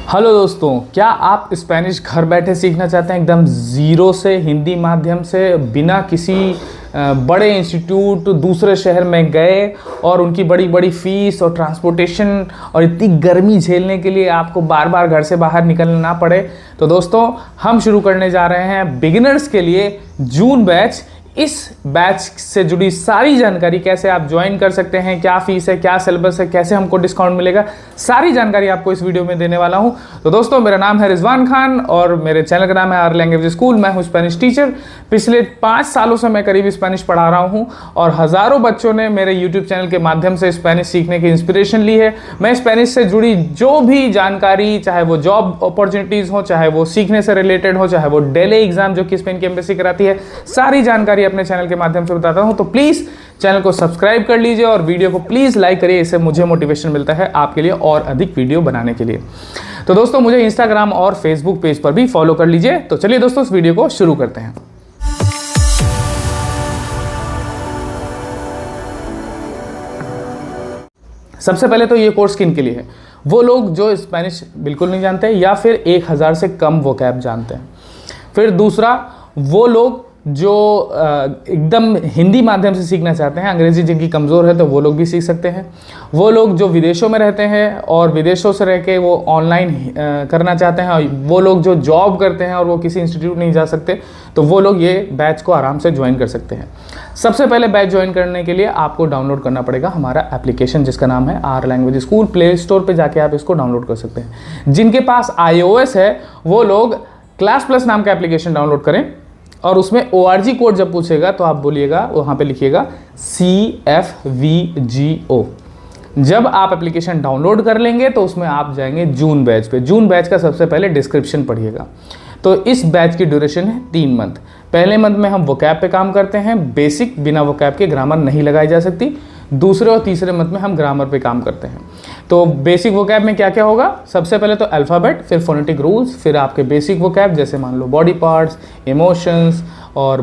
Hello दोस्तों, क्या आप स्पेनिश घर बैठे सीखना चाहते हैं एकदम ज़ीरो से, हिंदी माध्यम से, बिना किसी बड़े इंस्टीट्यूट दूसरे शहर में गए और उनकी बड़ी बड़ी फीस और ट्रांसपोर्टेशन और इतनी गर्मी झेलने के लिए आपको बार बार घर से बाहर निकलना ना पड़े? तो दोस्तों, हम शुरू करने जा रहे हैं बिगिनर्स के लिए जून बैच। इस बैच से जुड़ी सारी जानकारी, कैसे आप ज्वाइन कर सकते हैं, क्या फीस है, क्या सिलेबस है, कैसे हमको डिस्काउंट मिलेगा, सारी जानकारी आपको इस वीडियो में देने वाला हूं। तो दोस्तों, मेरा नाम है रिजवान खान और मेरे चैनल का नाम है आर लैंग्वेज स्कूल। मैं हूं स्पेनिश टीचर। पिछले 5 सालों से मैं करीब स्पेनिश पढ़ा रहा हूं और हज़ारों बच्चों ने मेरे यूट्यूब चैनल के माध्यम से स्पेनिश सीखने की इंस्पिरेशन ली है। मैं स्पेनिश से जुड़ी जो भी जानकारी, चाहे वो जॉब अपॉर्चुनिटीज़ हो, चाहे वो सीखने से रिलेटेड हो, चाहे वो डेली एग्जाम जो कि स्पेन की एम्बेसी कराती है, सारी जानकारी अपने चैनल के माध्यम से बताता हूं। तो प्लीज़ चैनल को सब्सक्राइब कर लीजिए और वीडियो को प्लीज़ लाइक करिए। इससे मुझे मोटिवेशन मिलता है आपके लिए और अधिक वीडियो बनाने के लिए। तो दोस्तों, मुझे इंस्टाग्राम और फेसबुक पेज पर भी फॉलो कर लीजिए। तो चलिए दोस्तों, इस वीडियो को शुरू करते हैं। सबसे पहले तो ये कोर्स किन के लिए है? वो लोग जो स्पेनिश बिल्कुल नहीं जानते या फिर 1000 से कम वोकैब जानते हैं। फिर दूसरा, वो लोग जो एकदम हिंदी माध्यम से सीखना चाहते हैं, अंग्रेजी जिनकी कमज़ोर है तो वो लोग भी सीख सकते हैं। वो लोग जो विदेशों में रहते हैं और विदेशों से रह के वो ऑनलाइन करना चाहते हैं, और वो लोग जो जॉब करते हैं और वो किसी इंस्टीट्यूट नहीं जा सकते, तो वो लोग ये बैच को आराम से ज्वाइन कर सकते हैं। सबसे पहले बैच ज्वाइन करने के लिए आपको डाउनलोड करना पड़ेगा हमारा एप्लीकेशन, जिसका नाम है R language school. Play Store पर जाके आप इसको डाउनलोड कर सकते हैं। जिनके पास iOS है वो लोग क्लास प्लस नाम का एप्लीकेशन डाउनलोड करें और उसमें ORG कोड जब पूछेगा तो आप बोलिएगा, वहाँ पे लिखिएगा CFVGO। जब आप एप्लीकेशन डाउनलोड कर लेंगे तो उसमें आप जाएंगे जून बैच पे। जून बैच का सबसे पहले डिस्क्रिप्शन पढ़िएगा। तो इस बैच की ड्यूरेशन है 3 मंथ। पहले मंथ में हम वोकैब पे काम करते हैं, बेसिक, बिना वोकैब के ग्रामर नहीं लगाई जा सकती। दूसरे और तीसरे मंथ में हम ग्रामर पे काम करते हैं। तो बेसिक वोकैब में क्या क्या होगा? सबसे पहले तो अल्फ़ाबेट, फिर फोनेटिक रूल्स, फिर आपके बेसिक वोकैब जैसे मान लो बॉडी पार्ट्स, इमोशंस और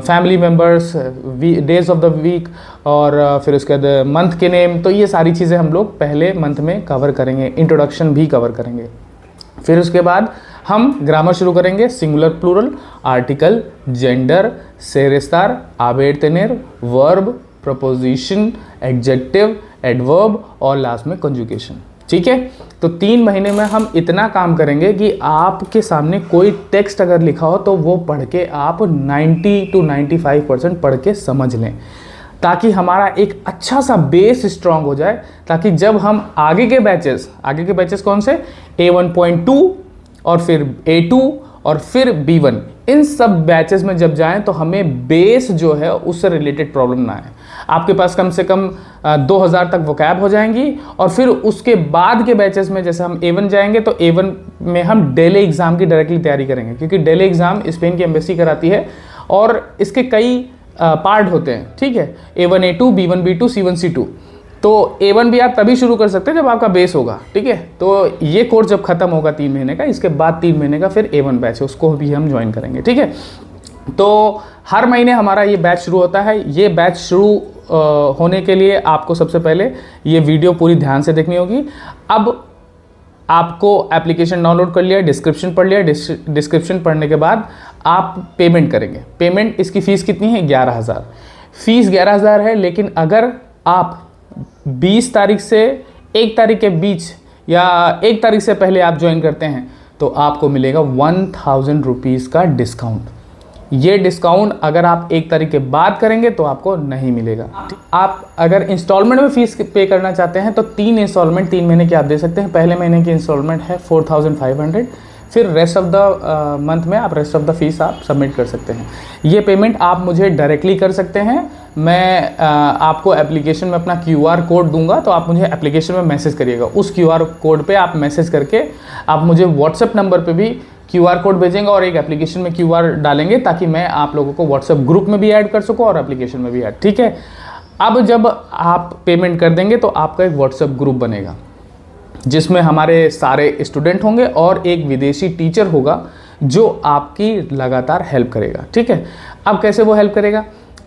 family members, days of the week, और फिर उसके बाद मंथ के नेम। तो ये सारी चीज़ें हम लोग पहले मंथ में कवर करेंगे, इंट्रोडक्शन भी कवर करेंगे। फिर उसके बाद हम ग्रामर शुरू करेंगे, सिंगुलर, प्लूरल, आर्टिकल, जेंडर, सेरेस्तार, आबेर तेनेर, वर्ब, प्रपोजिशन, एडजेक्टिव, एडवर्ब और लास्ट में कंजुगेशन। ठीक है? तो 3 महीने में हम इतना काम करेंगे कि आपके सामने कोई टेक्स्ट अगर लिखा हो तो वो पढ़ के आप 90 to 95% पढ़ के समझ लें, ताकि हमारा एक अच्छा सा बेस स्ट्रांग हो जाए, ताकि जब हम आगे के बैचेस कौन से, A1.2 और फिर A2 और फिर B1, इन सब बैचेस में जब जाएं तो हमें बेस जो है उससे रिलेटेड प्रॉब्लम ना आए। आपके पास कम से कम 2000 तक वोकैब हो जाएंगी। और फिर उसके बाद के बैचेस में जैसे हम A1 जाएंगे तो A1 में हम डेली एग्ज़ाम की डायरेक्टली तैयारी करेंगे, क्योंकि डेली एग्ज़ाम स्पेन की एम्बेसी कराती है और इसके कई पार्ट होते हैं। ठीक है? A1 A2 B1 B2 C1 C2। तो A1 भी आप तभी शुरू कर सकते हैं जब आपका बेस होगा। ठीक है? तो ये कोर्स जब खत्म होगा 3 महीने का, इसके बाद 3 महीने का फिर A1 बैच है, उसको भी हम ज्वाइन करेंगे। ठीक है? तो हर महीने हमारा ये बैच शुरू होता है। ये बैच शुरू होने के लिए आपको सबसे पहले ये वीडियो पूरी ध्यान से देखनी होगी। अब आपको एप्लीकेशन डाउनलोड कर लिया, डिस्क्रिप्शन पढ़ लिया, डिस्क्रिप्शन पढ़ने के बाद आप पेमेंट करेंगे। पेमेंट, इसकी फ़ीस कितनी है? 11,000। फ़ीस 11,000 है, लेकिन अगर आप 20 तारीख से 1 तारीख के बीच या 1 तारीख से पहले आप ज्वाइन करते हैं तो आपको मिलेगा 1000 रुपीज़ का डिस्काउंट। ये डिस्काउंट अगर आप 1 तारीख के बाद करेंगे तो आपको नहीं मिलेगा। आप अगर इंस्टॉलमेंट में फ़ीस पे करना चाहते हैं तो 3 इंस्टॉलमेंट 3 महीने की आप दे सकते हैं। पहले महीने की इंस्टॉलमेंट है 4500, फिर रेस्ट ऑफ द मंथ में आप रेस्ट ऑफ द फीस आप सबमिट कर सकते हैं। ये पेमेंट आप मुझे डायरेक्टली कर सकते हैं। मैं आपको एप्लीकेशन में अपना QR कोड दूंगा, तो आप मुझे एप्लीकेशन में मैसेज करिएगा। उस QR कोड पे आप मैसेज करके आप मुझे व्हाट्सएप नंबर पे भी QR कोड भेजेंगे और एक एप्लीकेशन में QR डालेंगे, ताकि मैं आप लोगों को व्हाट्सएप ग्रुप में भी ऐड कर सकूँ और एप्लीकेशन में भी ऐड। ठीक है? अब जब आप पेमेंट कर देंगे तो आपका एक व्हाट्सएप ग्रुप बनेगा, जिसमें हमारे सारे स्टूडेंट होंगे और एक विदेशी टीचर होगा जो आपकी लगातार हेल्प करेगा। ठीक है? अब कैसे वो हेल्प करेगा?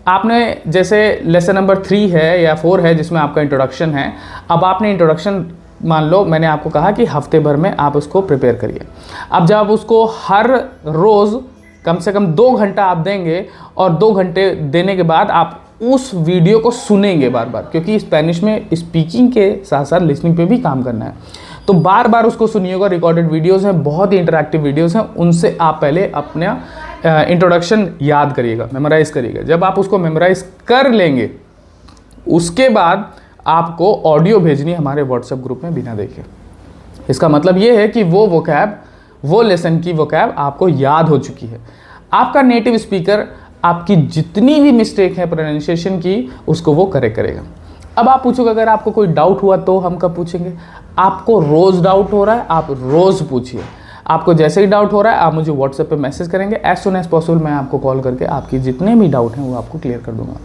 आपने जैसे लेसन नंबर 3 है या 4 है जिसमें आपका इंट्रोडक्शन है, अब आपने इंट्रोडक्शन मान लो मैंने आपको कहा कि हफ्ते भर में आप उसको प्रिपेयर करिए। अब जब आप उसको हर रोज़ कम से कम 2 घंटा आप देंगे और 2 घंटे देने के बाद आप उस वीडियो को सुनेंगे बार बार, क्योंकि स्पेनिश में स्पीकिंग के साथ साथ लिसनिंग पे भी काम करना है, तो बार बार उसको सुनिएगा। रिकॉर्डेड वीडियोस हैं, बहुत ही इंटरैक्टिव वीडियोस हैं, उनसे आप पहले अपना इंट्रोडक्शन याद करिएगा, मेमोराइज़ करिएगा। जब आप उसको मेमोराइज़ कर लेंगे उसके बाद आपको ऑडियो भेजनी हमारे व्हाट्सएप ग्रुप में बिना देखे। इसका मतलब ये है कि वो वोकैब, वो लेसन की वोकैब आपको याद हो चुकी है। आपका नेटिव स्पीकर आपकी जितनी भी मिस्टेक है प्रोनाउंसिएशन की उसको वो करेक्ट करेगा। अब आप पूछोगे अगर आपको कोई डाउट हुआ तो हम कब पूछेंगे? आपको रोज़ डाउट हो रहा है, आप रोज़ पूछिए। आपको जैसे ही डाउट हो रहा है आप मुझे व्हाट्सएप पे मैसेज करेंगे, एज सुन एज पॉसिबल मैं आपको कॉल करके आपकी जितने भी डाउट हैं वो आपको क्लियर कर दूंगा।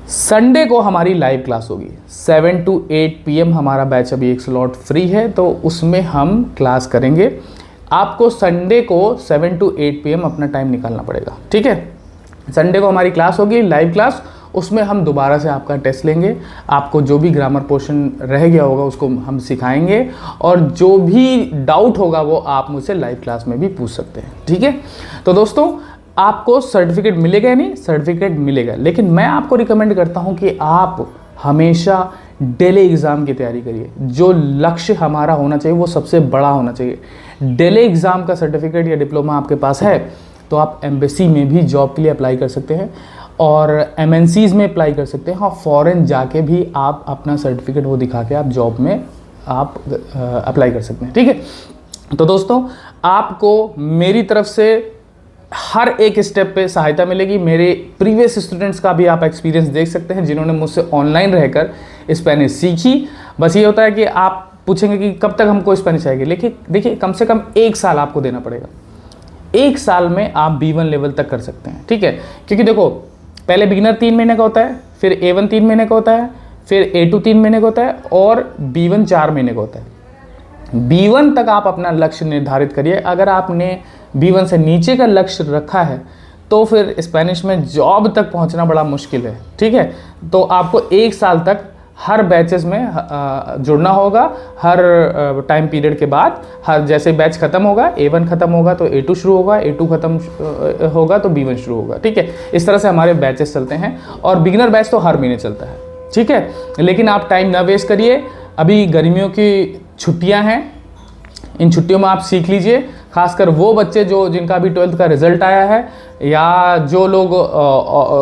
संडे को हमारी लाइव क्लास होगी 7 to 8 PM। हमारा बैच अभी एक स्लॉट फ्री है तो उसमें हम क्लास करेंगे। आपको संडे को 7 to 8 PM अपना टाइम निकालना पड़ेगा, ठीक है। संडे को हमारी क्लास होगी, लाइव क्लास, उसमें हम दोबारा से आपका टेस्ट लेंगे। आपको जो भी ग्रामर पोर्शन रह गया होगा उसको हम सिखाएंगे और जो भी डाउट होगा वो आप मुझसे लाइव क्लास में भी पूछ सकते हैं, ठीक है। तो दोस्तों आपको सर्टिफिकेट मिलेगा या नहीं? सर्टिफिकेट मिलेगा, लेकिन मैं आपको रिकमेंड करता हूं कि आप हमेशा डेली एग्ज़ाम की तैयारी करिए। जो लक्ष्य हमारा होना चाहिए वो सबसे बड़ा होना चाहिए। डेली एग्ज़ाम का सर्टिफिकेट या डिप्लोमा आपके पास है तो आप एम्बेसी में भी जॉब के लिए अप्लाई कर सकते हैं और MNCs में अप्लाई कर सकते हैं और फॉरेन जाके भी आप अपना सर्टिफिकेट वो दिखा के आप जॉब में आप अप्लाई कर सकते हैं, ठीक है। तो दोस्तों आपको मेरी तरफ से हर एक स्टेप पे सहायता मिलेगी। मेरे प्रीवियस स्टूडेंट्स का भी आप एक्सपीरियंस देख सकते हैं जिन्होंने मुझसे ऑनलाइन रहकर स्पेनिश सीखी। बस ये होता है कि आप पूछेंगे कि कब तक हमको स्पेनिश आएगी, लेकिन देखिए कम से कम 1 साल आपको देना पड़ेगा। 1 साल में आप B1 लेवल तक कर सकते हैं, ठीक है। क्योंकि देखो पहले बिगिनर 3 महीने का होता है, फिर A1 3 महीने का होता है, फिर A2 3 महीने का होता है और B1 4 महीने का होता है। B1 तक आप अपना लक्ष्य निर्धारित करिए। अगर आपने B1 से नीचे का लक्ष्य रखा है तो फिर स्पेनिश में जॉब तक पहुंचना बड़ा मुश्किल है, ठीक है। तो आपको 1 साल तक हर बैचेस में जुड़ना होगा। हर टाइम पीरियड के बाद हर जैसे बैच खत्म होगा, A1 खत्म होगा तो A2 शुरू होगा, A2 खत्म होगा तो B1 शुरू होगा, ठीक है। इस तरह से हमारे बैचेस चलते हैं और बिगिनर बैच तो हर महीने चलता है, ठीक है। लेकिन आप टाइम ना वेस्ट करिए, अभी गर्मियों की छुट्टियां हैं, इन छुट्टियों में आप सीख लीजिए। खासकर वो बच्चे जिनका अभी 12th का रिजल्ट आया है या जो लोग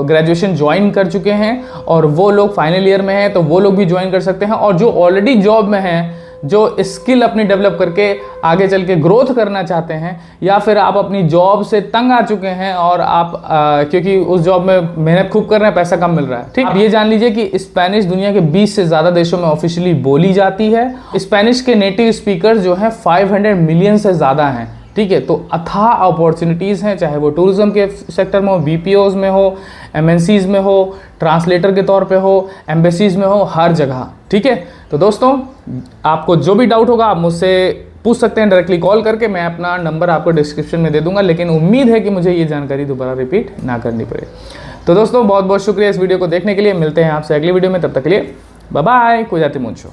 ग्रेजुएशन ज्वाइन कर चुके हैं और वो लोग फाइनल ईयर में हैं तो वो लोग भी ज्वाइन कर सकते हैं। और जो ऑलरेडी जॉब में हैं, जो स्किल अपनी डेवलप करके आगे चल के ग्रोथ करना चाहते हैं, या फिर आप अपनी जॉब से तंग आ चुके हैं और आप क्योंकि उस जॉब में मेहनत खूब कर रहे हैं, पैसा कम मिल रहा है, ठीक। आप ये जान लीजिए कि स्पेनिश दुनिया के 20 से ज़्यादा देशों में ऑफिशियली बोली जाती है। स्पेनिश के नेटिव स्पीकर जो हैं 500 मिलियन से ज़्यादा हैं, ठीक है। तो अथाह अपॉर्चुनिटीज़ हैं, चाहे वो टूरिज्म के सेक्टर में हो, BPOs में हो, MNCs में हो, ट्रांसलेटर के तौर पे हो, एम्बेसीज में हो, हर जगह, ठीक है। तो दोस्तों आपको जो भी डाउट होगा आप मुझसे पूछ सकते हैं डायरेक्टली कॉल करके। मैं अपना नंबर आपको डिस्क्रिप्शन में दे दूंगा, लेकिन उम्मीद है कि मुझे ये जानकारी दोबारा रिपीट ना करनी पड़े। तो दोस्तों बहुत बहुत शुक्रिया इस वीडियो को देखने के लिए। मिलते हैं आपसे अगली वीडियो में, तब तक के लिए बाय बाय, कुइदाते मुcho।